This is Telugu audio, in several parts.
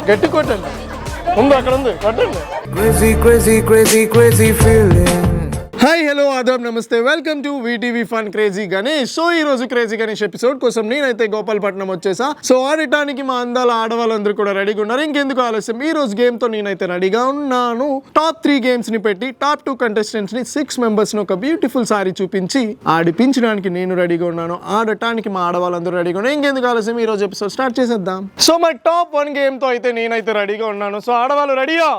గట్టి కొట్టండి. ఉంది అక్కడ ఉంది, కొట్టండి. Crazy, crazy, crazy, crazy feeling. Hi, hello, ఆదాబ్, నమస్తే. Welcome to VTV fun crazy Ganesh. So ఈ రోజు క్రేజీ గణేష్ ఎపిసోడ్ కోసం నేనైతే గోపాలపట్నం వచ్చేసా. సో ఆడటానికి మా అందాల ఆడవాళ్ళందరూ కూడా రెడీగా ఉన్నారు. ఇంకెందుకు ఆలస్యం, ఈ రోజు గేమ్ తో నేనైతే రెడీగా ఉన్నాను. టాప్ 3 గేమ్స్ ని పెట్టి టాప్ 2 కంటెస్టెంట్స్ ని 6 మెంబర్స్ ని ఒక బ్యూటిఫుల్ సారీ చూపించి ఆడిపించడానికి నేను రెడీగా ఉన్నాను. ఆడటానికి మా ఆడవాళ్ళందరూ రెడీగా ఉన్నారు. ఇంకెందుకు ఆలస్యం, ఈ రోజు ఎపిసోడ్ స్టార్ట్ చేసేద్దాం. సో మరి టాప్ 1 గేమ్ తో అయితే నేనైతే రెడీగా ఉన్నాను. సో ఆడవాళ్ళు రెడీయా?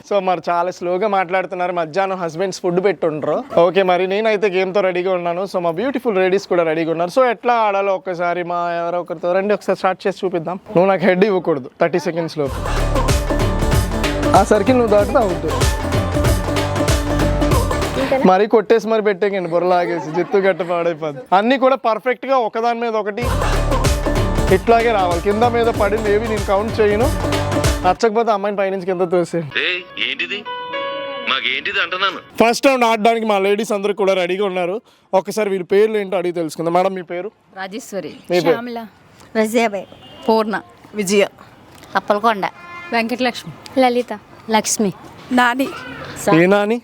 సో మరి చాలా స్లోగా మాట్లాడుతున్నారు. మధ్యాహ్నం హస్బెండ్స్ ఫుడ్ పెట్టుండ్రు. ఓకే, మరి నేనైతే గేమ్ తో రెడీగా ఉన్నాను. సో మా బ్యూటిఫుల్ లేడీస్ కూడా రెడీగా ఉన్నారు. సో ఎట్లా ఆడాలో ఒక్కసారి మా ఎవరో ఒకరితో రండి, ఒకసారి స్టార్ట్ చేసి చూపిద్దాం. నువ్వు నాకు హెడ్ ఇవ్వకూడదు 30 సెకండ్స్ లోపు. ఆ సర్కిల్ నువ్వు దాటితే అవుట్. మరి కొట్టేసి మరి పెట్టేకండి, బుర్రలాగేసి జిత్తు గట్ట పాడైపోద్ది. అన్నీ కూడా పర్ఫెక్ట్ గా ఒకదాని మీద ఒకటి ఇట్లాగే రావాలి. కింద మీద పడింది ఏవి నేను కౌంట్ చేయను. నచ్చకపోతే అమ్మాయిని పైనుంచి కింద తోసే. ఫస్ట్ రౌండ్ ఆడడానికి మా లేడీస్ అందరూ కూడా రెడీగా ఉన్నారు. ఒకసారి వీళ్ళ పేర్లు ఏంటో అడిగి తెలుసుకుందాం. మేడం మీ పేరు? రాజేశ్వరి, శ్యామల, రజియాబాయ్, పూర్ణ, విజయ, అప్పలకొండ, వెంకటలక్ష్మి, లలిత, లక్ష్మి, నాని, ఏ నాని?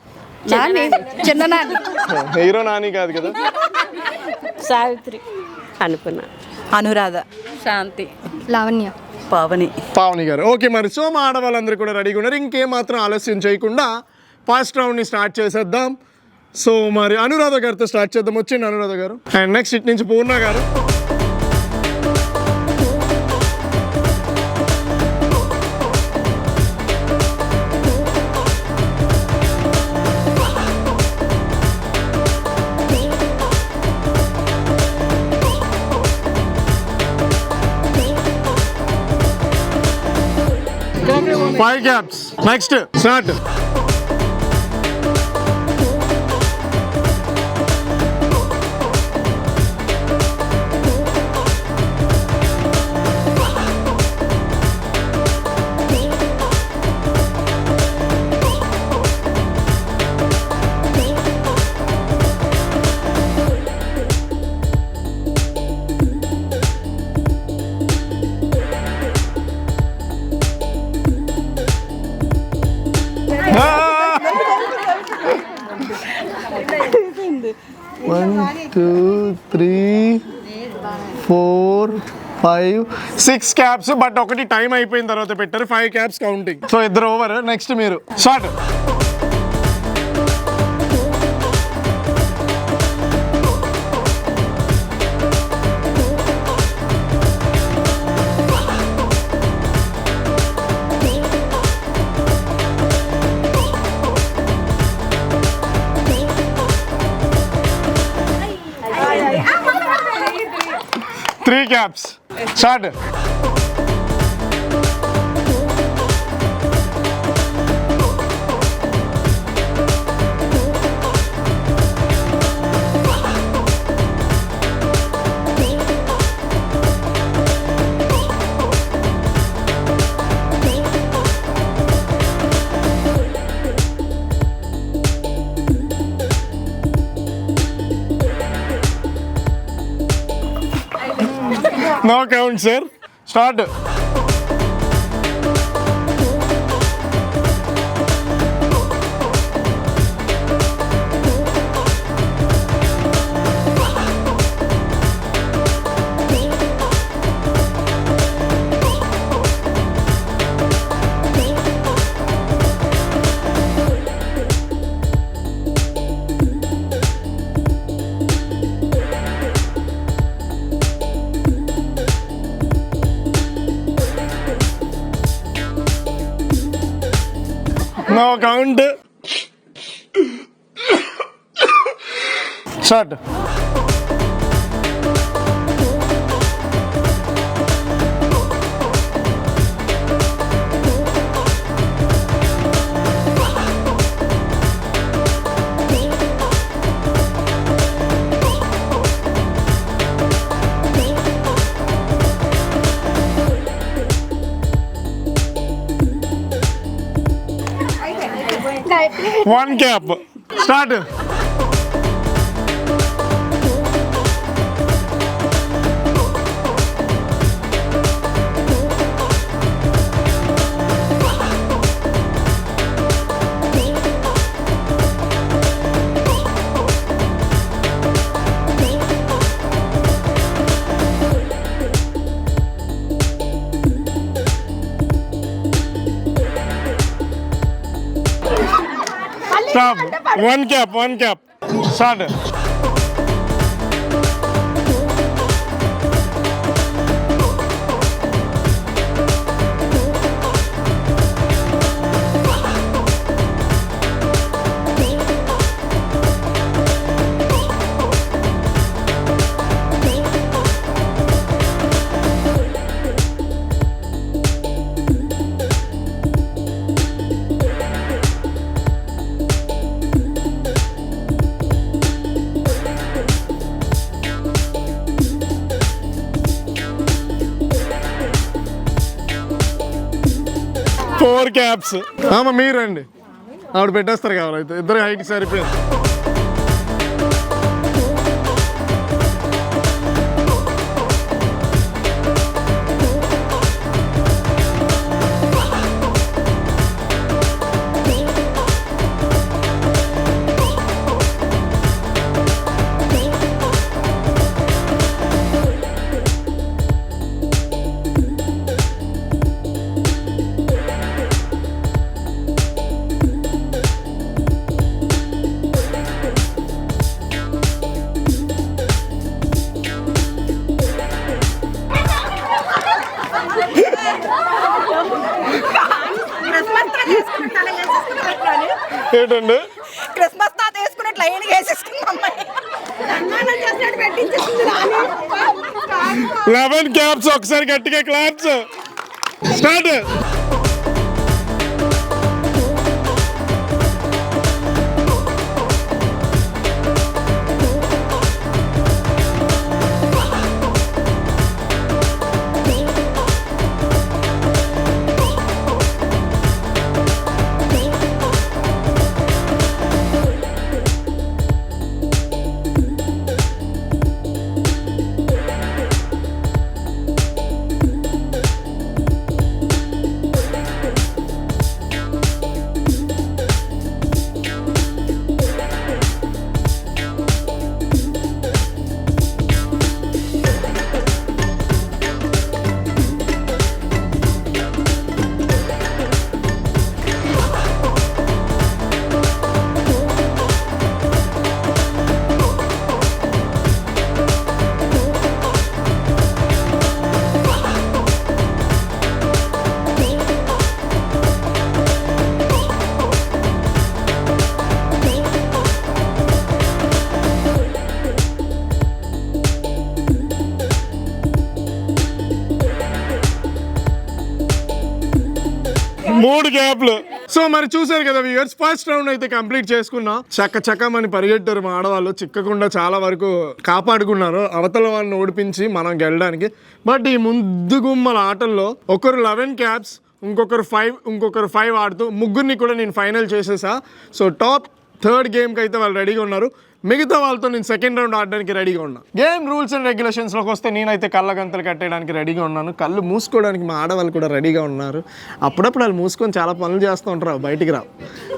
నాని, చిన్న నాని, హీరో నాని కాదు కదా. సావిత్రి, అనుపన్న, అనురాధ, శాంతి, లావణ్య, పావని గారు. ఓకే, మరి సో మా ఆడవాళ్ళందరూ కూడా రెడీగా ఉన్నారు. ఇంకేం మాత్రం ఆలస్యం చేయకుండా ఫస్ట్ రౌండ్ని స్టార్ట్ చేసేద్దాం. సో మరి అనురాధ గారితో స్టార్ట్ చేద్దాం. వచ్చింది అనురాధ గారు. అండ్ నెక్స్ట్ ఇటు నుంచి పూర్ణ గారు. Five caps. Next, start. One, 2, 3, 4, 5, 6 caps. But ఒకటి టైం అయిపోయిన తర్వాత పెట్టారు. 5 క్యాప్స్ కౌంటింగ్. సో ఇద్దరు ఓవర్. నెక్స్ట్ మీరు start. Three caps. Start. No count, sir. Start. No count. Start. One cap. Start. Stop. One cap start. Four caps. మీరండి, ఆవిడ పెట్టేస్తారు కావాలైతే. ఇద్దరు హైట్ సరిపోయింది. ఏంటండి క్రిస్మస్ తాత వేసుకున్నట్లు లైన్ వేసేసుకున్నాం. 11 క్యాప్స్. ఒకసారి గట్టిగా క్లాప్స్. స్టార్ట్. మూడు గ్యాప్లు. సో మరి చూసారు కదా వ్యూయర్స్, ఫస్ట్ రౌండ్ అయితే కంప్లీట్ చేసుకున్నా. చక్కమని పరిగెట్టారు మా ఆడవాళ్ళు, చిక్కకుండా చాలా వరకు కాపాడుకున్నారు అవతల వాళ్ళని ఓడిపించి మనం గెలడానికి. బట్ ఈ ముందు గుమ్మల ఆటల్లో ఒకరు 11 క్యాప్స్, ఇంకొకరు 5 ఆడుతూ ముగ్గురిని కూడా నేను ఫైనల్ చేసేసా. సో టాప్ 3rd గేమ్కి అయితే వాళ్ళు రెడీగా ఉన్నారు. మిగతా వాళ్ళతో నేను సెకండ్ రౌండ్ ఆడడానికి రెడీగా ఉన్నా. గేమ్ రూల్స్ అండ్ రెగ్యులేషన్స్లోకి వస్తే నేనైతే కళ్ళగంతలు కట్టేయడానికి రెడీగా ఉన్నాను. కళ్ళు మూసుకోవడానికి మా ఆడవాళ్ళు కూడా రెడీగా ఉన్నారు. అప్పుడప్పుడు వాళ్ళు మూసుకొని చాలా పనులు చేస్తూ ఉంటారు, బయటికి రావు.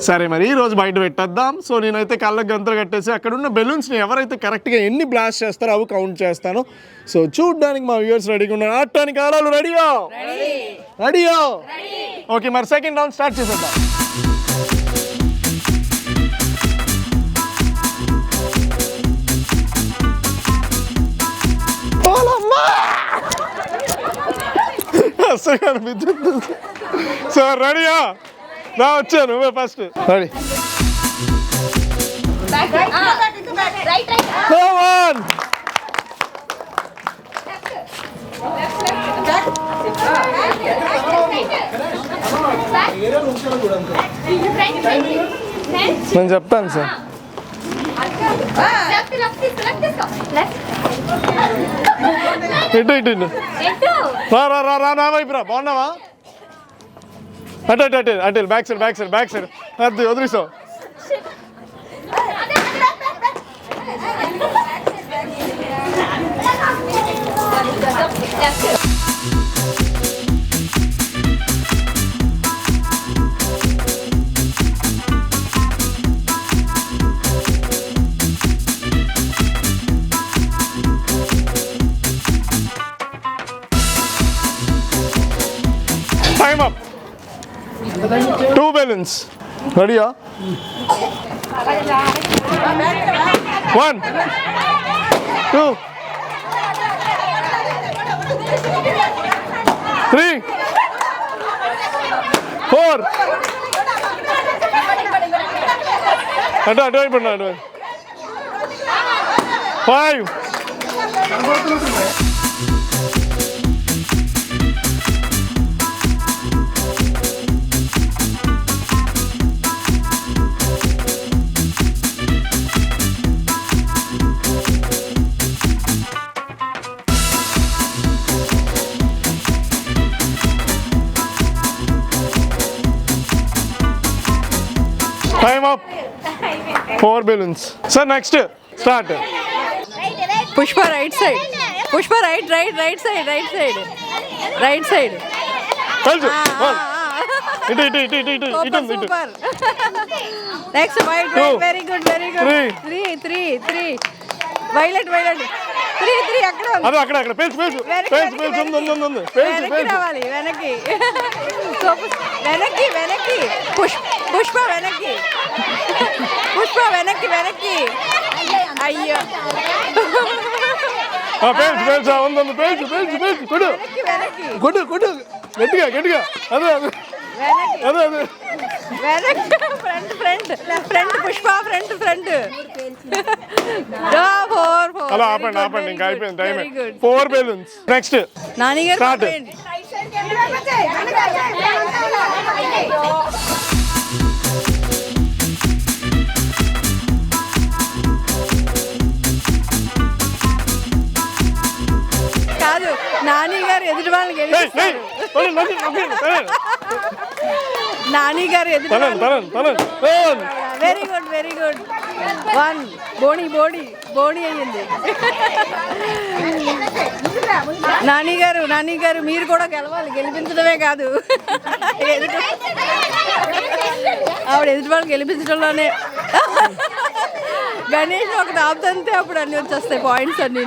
సరే మరి ఈ రోజు బయట పెట్టేద్దాం. సో నేనైతే కళ్ళకు గంతలు కట్టేసి అక్కడ ఉన్న బెలూన్స్ని ఎవరైతే కరెక్ట్గా ఎన్ని బ్లాస్ట్ చేస్తారో అవి కౌంట్ చేస్తాను. సో చూడడానికి మా వ్యూవర్స్ రెడీగా ఉన్నారు. ఆడటానికి ఆడాలి. రెడీయా? ఓకే, మరి సెకండ్ రౌండ్ స్టార్ట్ చేసేద్దాం. సో రెడీయా? నా వచ్చా, నువ్వే ఫస్ట్. రెడీ? నేను చెప్తాను సార్. ఇటు నా వైపు రా. బాగున్నావా? అటు బ్యాక్ సైడ్ అది వదిలేసావు. Time up. 2 balloons. Ready? 1 2 3 4 అటు అయిపోయినా 5 Time up. 4 balloons. Sir, next. Start. Pushpa right side Pushpa right side Tells you. Itu. Super next white very good 3 violet 3 అక్కడ ఉంది. అక్కడ పేల్చు వెనక్కి రావాలి వెనక్కి పుష్ప వెనక్కి అయ్యో పేల్చు కొడు గట్టిగా అదే ఫ్రంట్ పుష్ప ఫ్రంట్ అలా ఆపండి ఇంకా అయిపోయింది టైం 4 balloons. నెక్స్ట్ నానిగారు Start. కాదు నానిగారు ఎదుటి వాళ్ళని గెలిపిస్తారు నానిగారు ఎదుటి వెరీ గుడ్ 1 బోణి అయ్యింది నానిగారు మీరు కూడా గెలవాలి గెలిపించడమే కాదు ఆవిడ ఎదుటి వాళ్ళని గెలిపించడంలోనే గణేష్ ఒక తాపుతంతే అప్పుడు అన్నీ వచ్చేస్తాయి పాయింట్స్ అన్నీ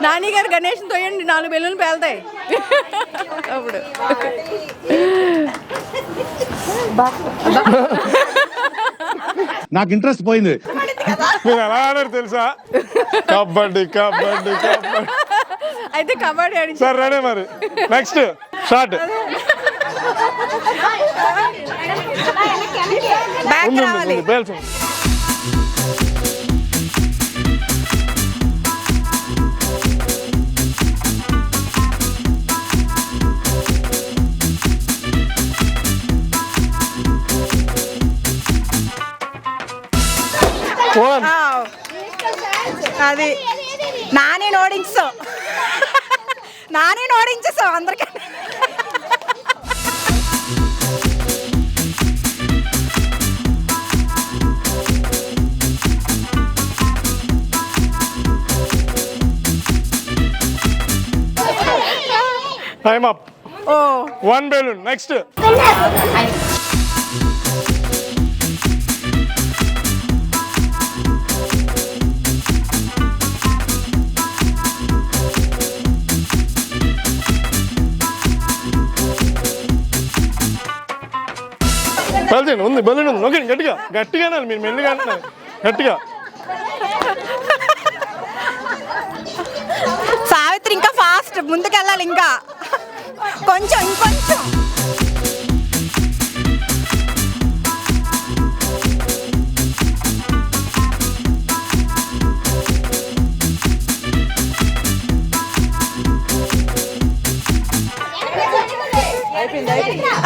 నానిగారు గణేష్ తోయండి 4 బెలూన్లు పేలుతాయి అప్పుడు నాకు ఇంట్రెస్ట్ పోయింది. మీరు ఎలా ఆడారు తెలుసా? కబడ్డీ అయితే కబడ్డీ ఆడి సార్ రెడీ మరి నెక్స్ట్ స్టార్ట్ బ్యాక్ రావాలి పేల్చు అది నాని ఓడించేసావు అందరికీ టైమ్ అప్ ఓ 1 balloon. నెక్స్ట్ పేల్చండి ఉంది బెలూన్ ఉంది ఓకే గట్టిగానే మీరు మెల్లిగా అంటున్నారు గట్టిగా సావిత్రి ఇంకా ఫాస్ట్ ముందుకెళ్ళాలి ఇంకా ఇంకొంచెం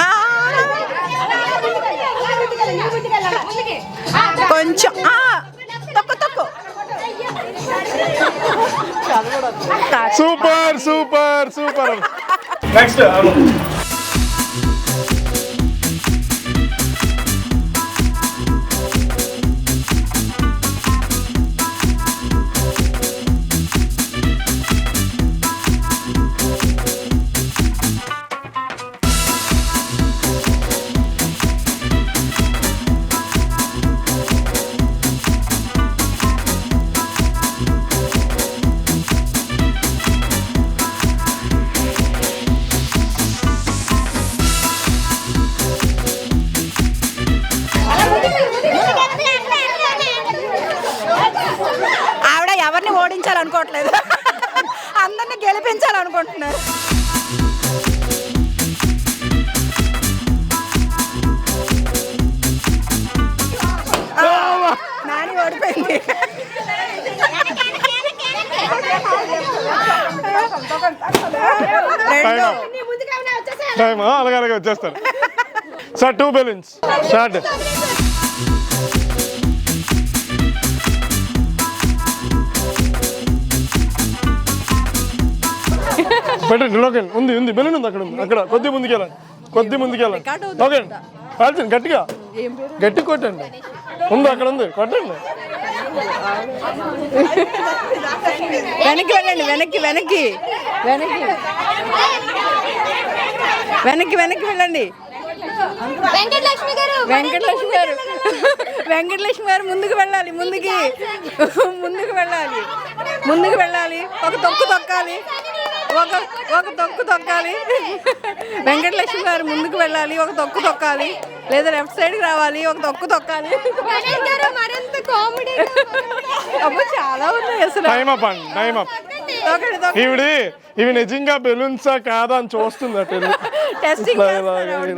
ఆ, కొంచెం తక్కువ సూపర్ నెక్స్ట్ గెలిపించాలనుకోవట్లేదు అందరినీ గెలిపించాలనుకుంటున్నారు. నాని ఓడిపోయింది. టైమ్ అలాగే అలాగే వచ్చేస్తారు సార్. 2 balloons start. పెట్టండి లోకండి. ఉంది ఉంది బెలూన్ ఉంది అక్కడ ఉంది. అక్కడ కొద్ది ముందుకెళ్ళండి, కొద్ది ముందుకెళ్ళండి. ఓకే కాల్చండి గట్టిగా, గట్టి కొట్టండి. ఉంది అక్కడ ఉంది, కొట్టండి. వెనక్కి వెళ్ళండి, వెనక్కి వెనక్కి వెనక్కి వెనక్కి వెనక్కి వెళ్ళండి. వెంకటలక్ష్మి గారు వెంకటలక్ష్మి గారు ముందుకు వెళ్ళాలి, ముందుకు వెళ్ళాలి, ముందుకు వెళ్ళాలి. ఒక తొక్కు తొక్కాలి, ఒక తొక్కు తొక్కాలి. వెంకటలక్ష్మి గారు ముందుకు వెళ్ళాలి, ఒక తొక్కు తొక్కాలి. లేదా లెఫ్ట్ సైడ్కి రావాలి, ఒక తొక్కు తొక్కాలి. అబ్బో చాలా ఉన్నాయి అసలు. టైమ్ అప్ అండి, టైమ్ అప్. ఇవి నిజంగా బెలూన్సా కాదా అని చూస్తుంది అటు. టెస్టింగ్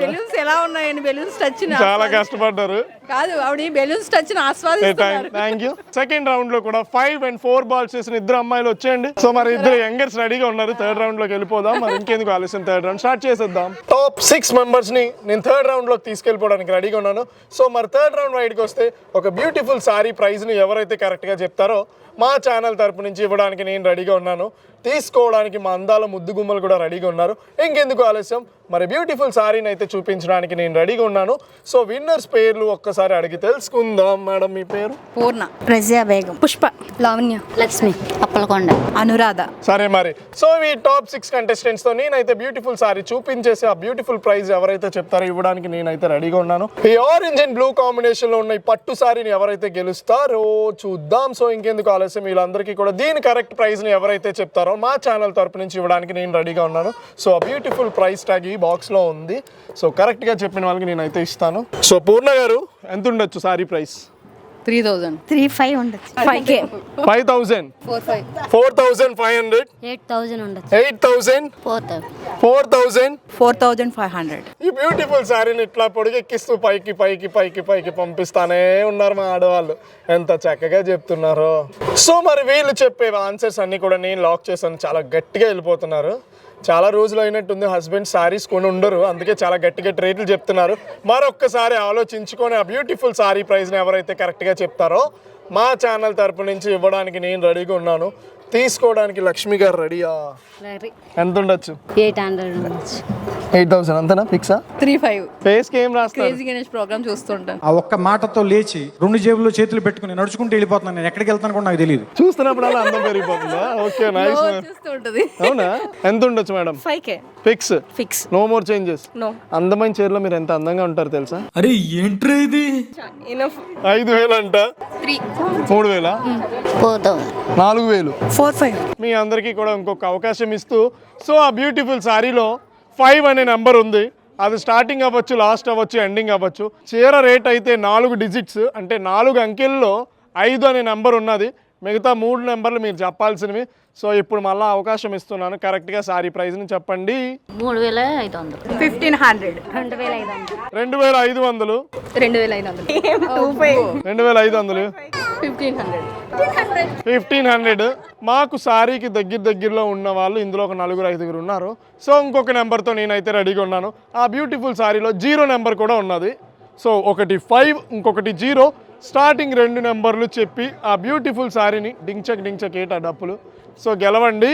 బెలూన్స్ ఎలా ఉన్నాయని, బెలూన్స్ టచ్ చాలా కష్టపడ్డారు. కాదు ఆవిడ బెలూన్స్ టచ్ ఆస్వాదిస్తున్నారు. Thank you. సెకండ్ రౌండ్ లో కూడా 5 and 4 బాల్స్ చేసిన 2 అమ్మాయిలు వచ్చేయండి. సో మరి 2 యంగర్స్ రెడీగా ఉన్నారు. థర్డ్ రౌండ్ లోకి వెళ్ళిపోదాం. మరి ఇంకెందుకు ఆలస్యం, థర్డ్ రౌండ్ స్టార్ట్ చేసేద్దాం. టాప్ 6 మెంబర్స్ ని నేను థర్డ్ రౌండ్ లోకి తీసుకెళ్ళిపోవడానికి రెడీగా ఉన్నాను. సో మరి థర్డ్ రౌండ్ బయటకు వస్తే ఒక బ్యూటిఫుల్ సారీ ప్రైజ్ ని ఎవరైతే కరెక్ట్ గా చెప్తారో మా ఛానల్ తరపు నుంచి ఇవ్వడానికి నేను రెడీగా ఉన్నాను. తీసుకోవడానికి మా అందాల ముద్దు గుమ్మలు కూడా రెడీగా ఉన్నారు. ఇంకెందుకు ఆలస్యం, మరి బ్యూటిఫుల్ సారీని అయితే చూపించడానికి నేను రెడీగా ఉన్నాను. సో విన్నర్స్ పేర్లు ఒక్కసారి అడిగి తెలుసుకుందాం. మేడం మీ పేరు? పూర్ణ, రజియా బేగం, పుష్ప, లావణ్య, లక్ష్మి, అప్పలకొండ, అనురాధ. సరే మరి సో ఈ టాప్ 6 కంటెస్టెంట్స్ తో నేనైతే బ్యూటిఫుల్ సారీ చూపించేసి ఆ బ్యూటిఫుల్ ప్రైజ్ ఎవరైతే చెప్తారో ఇవ్వడానికి నేనైతే రెడీగా ఉన్నాను. ఈ ఆరెంజ్ అండ్ బ్లూ కాంబినేషన్ లో ఉన్న ఈ పట్టు సారీని ఎవరైతే గెలుస్తారో చూద్దాం. సో ఇంకెందుకు ఆలస్యం, వీళ్ళందరికీ కూడా దీని కరెక్ట్ ప్రైజ్ ని ఎవరైతే చెప్తారో మా ఛానల్ తరపు నుంచి ఇవ్వడానికి నేను రెడీగా ఉన్నాను. సో ఆ బ్యూటిఫుల్ ప్రైస్ ట్యాగ్ ఈ బాక్స్ లో ఉంది. సో కరెక్ట్ గా చెప్పిన వాళ్ళకి నేనైతే ఇస్తాను. సో పూర్ణ గారు ఎంత ఉండొచ్చు సారీ ప్రైస్? 3000, 35 ఉండొచ్చు, 5K, 5000, 4500, 8000 ఉండొచ్చు, 8000, 4000, 4500. ఈ బ్యూటిఫుల్ శారీని ఇట్లా పొడిగెక్కిస్తూ పైకి పైకి పైకి పైకి పంపిస్తానే ఉన్నారు మా ఆడవాళ్ళు. ఎంత చక్కగా చెప్తున్నారు. సో మరి వీళ్ళు చెప్పే ఆన్సర్స్ అన్ని కూడా నేను లాక్ చేశాను. చాలా గట్టిగా వెళ్ళిపోతున్నారు. చాలా రోజులు అయినట్టుంది హస్బెండ్ శారీస్ కొని ఉండరు, అందుకే చాలా గట్టి గట్టి రేట్లు చెప్తున్నారు. మరొక్కసారి ఆలోచించుకొని ఆ బ్యూటిఫుల్ శారీ ప్రైస్ని ఎవరైతే కరెక్ట్గా చెప్తారో మా ఛానల్ తరపు నుంచి ఇవ్వడానికి నేను రెడీగా ఉన్నాను. తీసుకోవడానికి లక్ష్మి గారు రెడీయా? ఎంత ఉండొచ్చు? 800 ఉండొచ్చు. 8000 అంతనా ఫిక్సా? 35. ఫేస్కి ఏం రాస్తారు? క్రేజీ గణేష్ ప్రోగ్రామ్ చూస్తుంటాను. ఆ ఒక్క మాటతో లేచి 2 జేబుల్లో చేతులు పెట్టుకుని నడుచుకుంటూ వెళ్ళిపోతున్నాను. నేను ఎక్కడికి వెళ్తాను కూడా నాకు తెలియదు. చూస్తున్నప్పుడు అలా అందం పెరిగిపోతుందా? Okay nice. చూస్తుంటది. అవునా? ఎంత ఉండొచ్చు madam? 5K fix, no more changes. అందమైన చీరలో మీరు ఎంత అందంగా ఉంటారు తెలుసా? అరే ఏంట్రా ఇది? 5000 అంట, 3000, 4000, 45. మీ అందరికీ కూడా ఇంకొక అవకాశం ఇస్తూ సో ఆ బ్యూటిఫుల్ శారీలో 5 అనే నెంబర్ ఉంది. అది స్టార్టింగ్ అవ్వచ్చు, లాస్ట్ అవ్వచ్చు, ఎండింగ్ అవ్వచ్చు. చీర రేట్ అయితే 4 డిజిట్స్ అంటే 4 అంకెల్లో 5 అనే నెంబర్ ఉన్నది. మిగతా 3 నెంబర్లు మీరు చెప్పాల్సినవి. సో ఇప్పుడు మళ్ళీ అవకాశం ఇస్తున్నాను. కరెక్ట్గా సారీ ప్రైస్ని చెప్పండి. 3500, 1500, 2500, 2500, 1500. మాకు సారీకి దగ్గరలో ఉన్న వాళ్ళు ఇందులో ఒక 4-5 ఉన్నారు. సో ఇంకొక నెంబర్తో నేనైతే రెడీగా ఉన్నాను. ఆ బ్యూటిఫుల్ సారీలో 0 నెంబర్ కూడా ఉన్నది. సో ఒకటి 5, ఇంకొకటి 0. స్టార్టింగ్ 2 నెంబర్లు చెప్పి ఆ బ్యూటిఫుల్ సారీని డించక్ ఏటా డప్పులు. సో గెలవండి.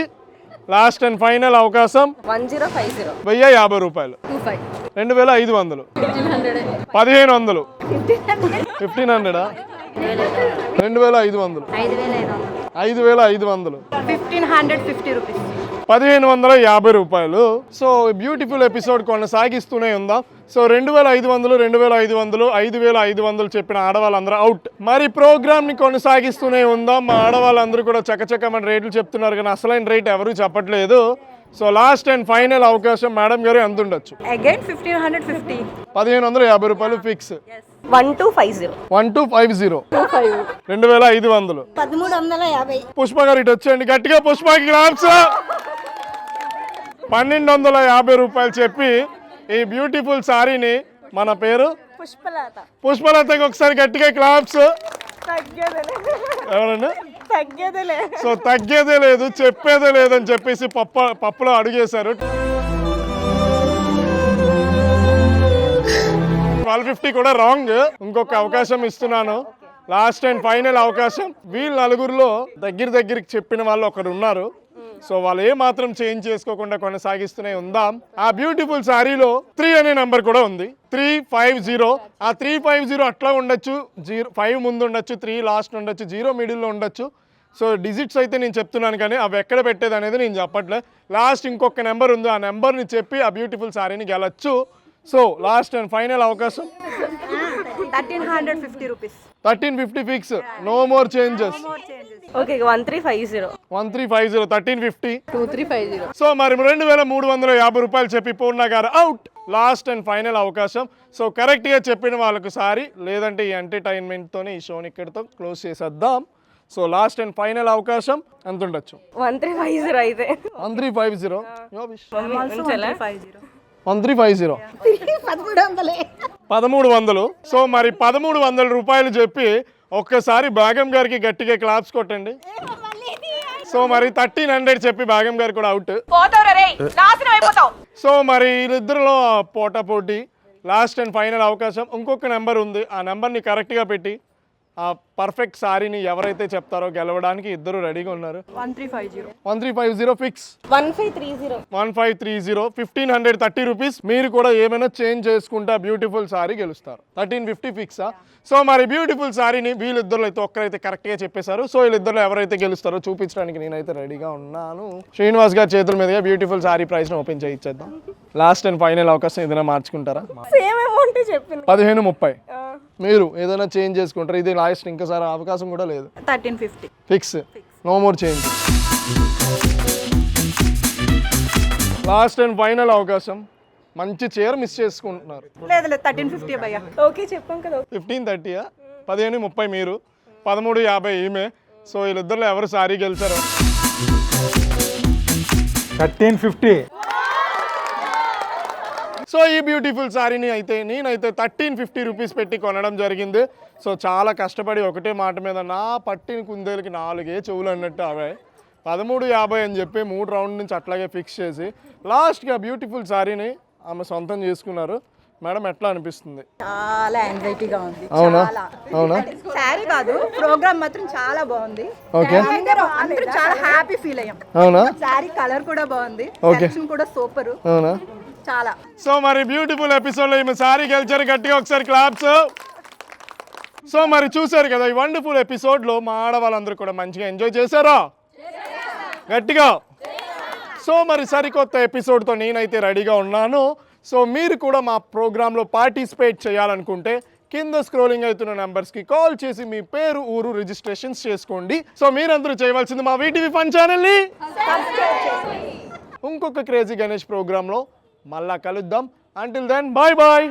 లాస్ట్ అండ్ ఫైనల్ అవకాశం 1050, 1050 రూపాయలు, 2500, 1500, 1500, 2500, 5500, 1550 రూపీస్, 1550 రూపాయలు. సో బ్యూటిఫుల్ ఎపిసోడ్ కొనసాగిస్తూనే ఉందాం. సో 2500, 2500, 5500 చెప్పిన ఆడవాళ్ళందరూ అవుట్. మరి ప్రోగ్రామ్ని కొనసాగిస్తూనే ఉందాం. మా ఆడవాళ్ళందరూ కూడా చకచకమని రేట్లు చెప్తున్నారు కానీ అసలైన రేట్ ఎవరు చెప్పట్లేదు. సో లాస్ట్ అండ్ ఫైనల్ అవకాశం మేడం గారు ఎంత ఉండొచ్చు? అగైన్ 1550, 1550 రూపాయలు ఫిక్స్. 1250. 1250 2500 1350. పుష్ప గారు ఇటు వచ్చేయండి గట్టిగా పుష్పకి క్లాప్స్ 1250 రూపాయలు చెప్పి ఈ బ్యూటిఫుల్ సారీని మన పేరు పుష్పలతకి ఒకసారి గట్టిగా క్లాప్స్ ఎవరండి సో తగ్గేదే లేదు చెప్పేదే లేదని చెప్పేసి పప్పులో అడిగేశారు 1250 కూడా రాంగ్. ఇంకొక అవకాశం ఇస్తున్నాను, లాస్ట్ అండ్ ఫైనల్ అవకాశం. వీళ్ళు నలుగురిలో దగ్గరికి చెప్పిన వాళ్ళు ఒకరు ఉన్నారు. సో వాళ్ళు ఏ మాత్రం చేంజ్ చేసుకోకుండా కొనసాగిస్తూనే ఉందాం. ఆ బ్యూటిఫుల్ సారీలో 3 అనే నెంబర్ కూడా ఉంది, 350. ఆ 350 అట్లా ఉండొచ్చు, 5 ముందు ఉండొచ్చు, 3 లాస్ట్ ఉండొచ్చు, 0 మిడిల్లో ఉండొచ్చు. సో డిజిట్స్ అయితే నేను చెప్తున్నాను కానీ అవి ఎక్కడ పెట్టేది అనేది నేను చెప్పట్లే. లాస్ట్ ఇంకొక నెంబర్ ఉంది, ఆ నెంబర్ని చెప్పి ఆ బ్యూటిఫుల్ సారీని గెలచ్చు. సో లాస్ట్ అండ్ ఫైనల్ అవకాశం 1350 rupees. 1350 fix, no more changes. Okay 1350. 1350 1350. 2350. So మరి 2350 రూపాయలు చెప్పి పూర్ణ గారు అవుట్. లాస్ట్ అండ్ ఫైనల్ అవకాశం. సో కరెక్ట్గా చెప్పిన వాళ్ళకు సారీ, లేదంటే ఈ ఎంటర్టైన్మెంట్తోనే ఈ షోని ఇక్కడితో క్లోజ్ చేసేద్దాం. సో లాస్ట్ అండ్ ఫైనల్ అవకాశం ఎంత ఉండొచ్చు? 1350 అయితే 1350. 1350. 1350 1300. సో మరి 1300 రూపాయలు చెప్పి ఒక్కసారి భాగం గారికి గట్టిగా క్లాప్స్ కొట్టండి. సో మరి 1300 చెప్పి భాగం గారు కూడా అవుట్. సో మరి వీళ్ళిద్దరిలో పోటీ. లాస్ట్ అండ్ ఫైనల్ అవకాశం. ఇంకొక నెంబర్ ఉంది, ఆ నెంబర్ని కరెక్ట్గా పెట్టి ఆ పర్ఫెక్ట్ సారీని ఎవరైతే చెప్తారో గెలవడానికి ఇద్దరు రెడీగా ఉన్నారు. 1350 ఫిక్స్. 1530. 1530 1530 రూపీస్. మీరు కూడా ఏమైనా చేంజ్ చేసుకుంటా బ్యూటిఫుల్ సారీ గెలుస్తారు. 1350 ఫిక్సా? సో మరి బ్యూటిఫుల్ సారీని వీళ్ళిద్దరు అయితే ఒక్కరైతే కరెక్ట్గా చెప్పేశారు. సో వీళ్ళిద్దరు ఎవరైతే గెలుస్తారో చూపించడానికి నేనైతే రెడీగా ఉన్నాను. శ్రీనివాస్ గారి చేతుల మీదుగా బ్యూటిఫుల్ సారీ ప్రైస్ని ఓపెన్ చేయించేద్దాం. లాస్ట్ అండ్ ఫైనల్ అవకాశం ఏదైనా మార్చుకుంటారా? సేమ్ అమౌంట్ చెప్పింది 1530. మీరు ఏదైనా చేంజ్ చేసుకుంటారు, ఇది లాస్ట్ ఇంకోసారి అవకాశం కూడా లేదు. 1350. Fix, no more change. Last and final అవకాశం. మంచి చీర మిస్ చేసుకుంటున్నారు. లేదు 1350 భయ్యా. ఓకే చెప్పాం కదా. 1530. 1530 మీరు, 1350 ఈమె. సో వీళ్ళిద్దరిలో ఎవరు సారీ గెలిచారో? 1350. సో ఈ బ్యూటిఫుల్ సారీని అయితే నేనైతే 1350 రూపీస్ పెట్టి కొనడం జరిగింది. సో చాలా కష్టపడి ఒకటే మాట మీద నా పట్టిన కుందేలకి 4 చెవులు అన్నట్టు అవే 1350 అని చెప్పి 3 రౌండ్ నుంచి అట్లాగే ఫిక్స్ చేసి లాస్ట్గా బ్యూటిఫుల్ సారీని ఆమె సొంతం చేసుకున్నారు. మేడం ఎట్లా అనిపిస్తుంది? చాలా యాంగ్జైటీగా ఉంది. అవునా? అవునా? సారీ కాదు, ప్రోగ్రామ్ మాత్రం చాలా బాగుంది. ఓకే, అందరూ చాలా హ్యాపీ ఫీల్ అయ్యాం. అవునా? సారీ కలర్ కూడా బాగుంది, ఓకే, సెలక్షన్ కూడా సూపర్. అవునా? చాలా. సో మరి బ్యూటిఫుల్ ఎపిసోడ్లో ఈమె సారీ గెలిచారు, గట్టిగా ఒకసారి క్లాప్స్. సో మరి చూసారు కదా ఈ వండర్ఫుల్ ఎపిసోడ్లో మా ఆడవాళ్ళందరూ కూడా మంచిగా ఎంజాయ్ చేశారా? గట్టిగా. సో మరి సరికొత్త ఎపిసోడ్తో నేనైతే రెడీగా ఉన్నాను. సో మీరు కూడా మా ప్రోగ్రాంలో పార్టిసిపేట్ చేయాలనుకుంటే కింద స్క్రోలింగ్ అవుతున్న నెంబర్స్కి కాల్ చేసి మీ పేరు ఊరు రిజిస్ట్రేషన్స్ చేసుకోండి. సో మీరందరూ చేయవలసింది మా వీటీవీ ఫన్ ఛానల్ని ఇంకొక క్రేజీ గణేష్ ప్రోగ్రాంలో మళ్ళా కలుద్దాం. Until then bye bye.